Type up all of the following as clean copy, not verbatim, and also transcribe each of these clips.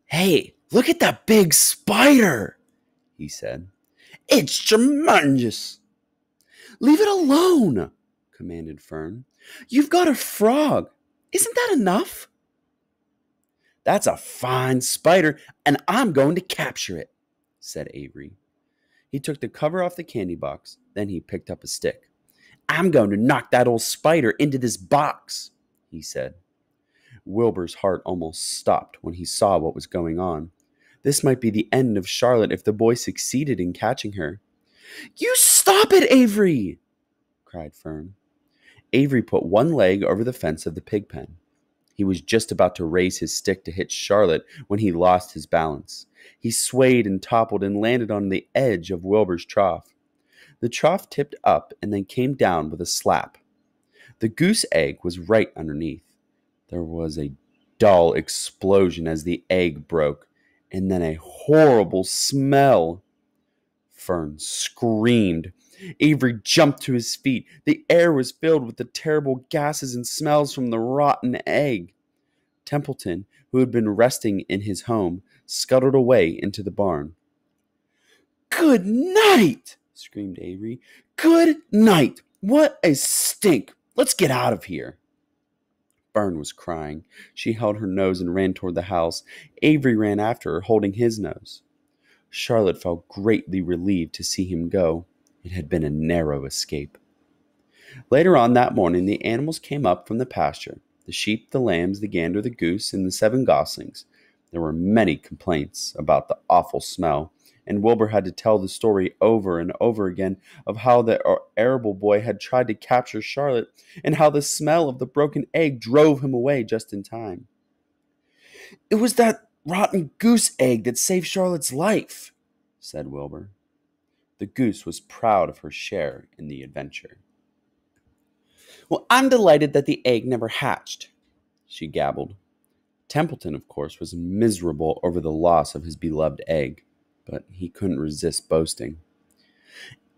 "Hey, look at that big spider," he said. "It's tremendous." "Leave it alone," commanded Fern. "You've got a frog. Isn't that enough?" "That's a fine spider, and I'm going to capture it," said Avery. He took the cover off the candy box. Then he picked up a stick. "I'm going to knock that old spider into this box," he said. Wilbur's heart almost stopped when he saw what was going on. This might be the end of Charlotte if the boy succeeded in catching her. "You stop it, Avery!" cried Fern. Avery put one leg over the fence of the pig pen. He was just about to raise his stick to hit Charlotte when he lost his balance. He swayed and toppled and landed on the edge of Wilbur's trough. The trough tipped up and then came down with a slap. The goose egg was right underneath. There was a dull explosion as the egg broke, and then a horrible smell. Fern screamed. Avery jumped to his feet. The air was filled with the terrible gases and smells from the rotten egg. Templeton, who had been resting in his home, scuttled away into the barn. "Good night!" screamed Avery. "Good night! What a stink! Let's get out of here!" Fern was crying. She held her nose and ran toward the house. Avery ran after her, holding his nose. Charlotte felt greatly relieved to see him go. It had been a narrow escape. Later on that morning, the animals came up from the pasture. The sheep, the lambs, the gander, the goose, and the 7 goslings. There were many complaints about the awful smell, and Wilbur had to tell the story over and over again of how the Arable boy had tried to capture Charlotte, and how the smell of the broken egg drove him away just in time. "It was that rotten goose egg that saved Charlotte's life," said Wilbur. The goose was proud of her share in the adventure. "Well, I'm delighted that the egg never hatched," she gabbled. Templeton, of course, was miserable over the loss of his beloved egg, but he couldn't resist boasting.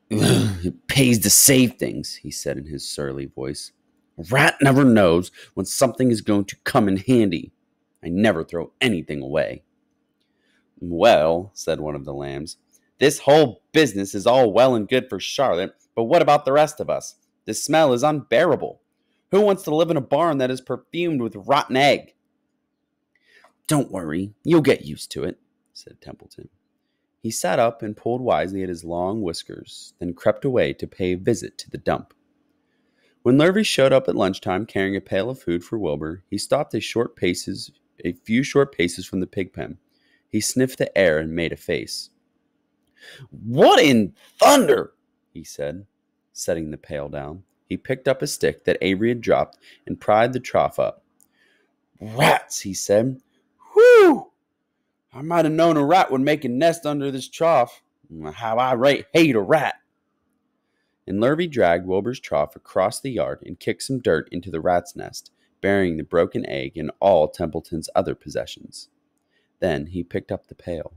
"It pays to save things," he said in his surly voice. "A rat never knows when something is going to come in handy. I never throw anything away." "Well," said one of the lambs, "this whole business is all well and good for Charlotte, but what about the rest of us? The smell is unbearable. Who wants to live in a barn that is perfumed with rotten egg?" "Don't worry, you'll get used to it," said Templeton. He sat up and pulled wisely at his long whiskers, then crept away to pay a visit to the dump. When Lurvy showed up at lunchtime carrying a pail of food for Wilbur, he stopped a few short paces from the pig pen. He sniffed the air and made a face. "What in thunder?" he said, setting the pail down. He picked up a stick that Avery had dropped and pried the trough up. "Rats," he said. "Whew! I might have known a rat would make a nest under this trough. How I hate a rat." And Lurvy dragged Wilbur's trough across the yard and kicked some dirt into the rat's nest, burying the broken egg and all Templeton's other possessions. Then he picked up the pail.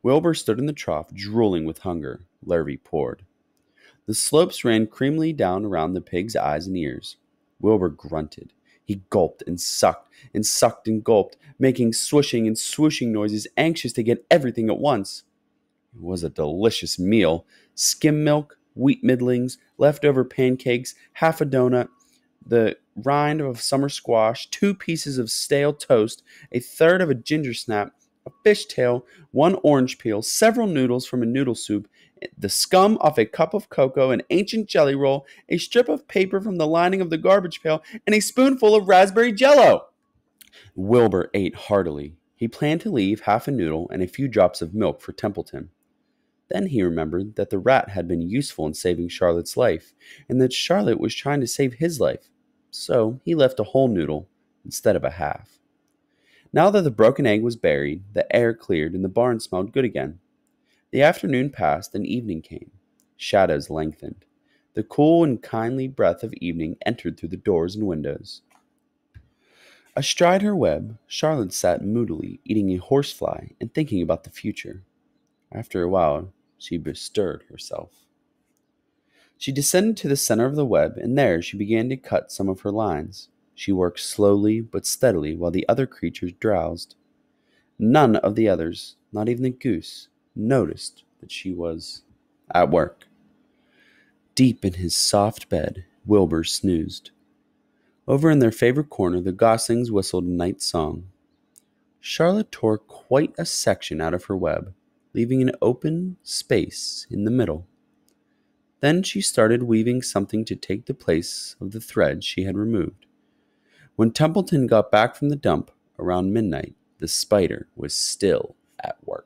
Wilbur stood in the trough, drooling with hunger. Lurvy poured. The slopes ran creamily down around the pig's eyes and ears. Wilbur grunted. He gulped and sucked and gulped, making swishing and swooshing noises, anxious to get everything at once. It was a delicious meal. Skim milk, wheat middlings, leftover pancakes, half a donut, the rind of a summer squash, 2 pieces of stale toast, a third of a ginger snap, a fish tail, 1 orange peel, several noodles from a noodle soup, the scum off a cup of cocoa, an ancient jelly roll, a strip of paper from the lining of the garbage pail, and a spoonful of raspberry jello. Wilbur ate heartily. He planned to leave half a noodle and a few drops of milk for Templeton. Then he remembered that the rat had been useful in saving Charlotte's life, and that Charlotte was trying to save his life. So he left a whole noodle instead of a half. Now that the broken egg was buried, the air cleared and the barn smelled good again. The afternoon passed and evening came. Shadows lengthened. The cool and kindly breath of evening entered through the doors and windows. Astride her web, Charlotte sat moodily eating a horsefly and thinking about the future. After a while, she bestirred herself. She descended to the center of the web, and there she began to cut some of her lines. She worked slowly but steadily while the other creatures drowsed. None of the others, not even the goose, noticed that she was at work. Deep in his soft bed, Wilbur snoozed. Over in their favorite corner, the goslings whistled a night song. Charlotte tore quite a section out of her web, leaving an open space in the middle. Then she started weaving something to take the place of the thread she had removed. When Templeton got back from the dump around midnight, the spider was still at work.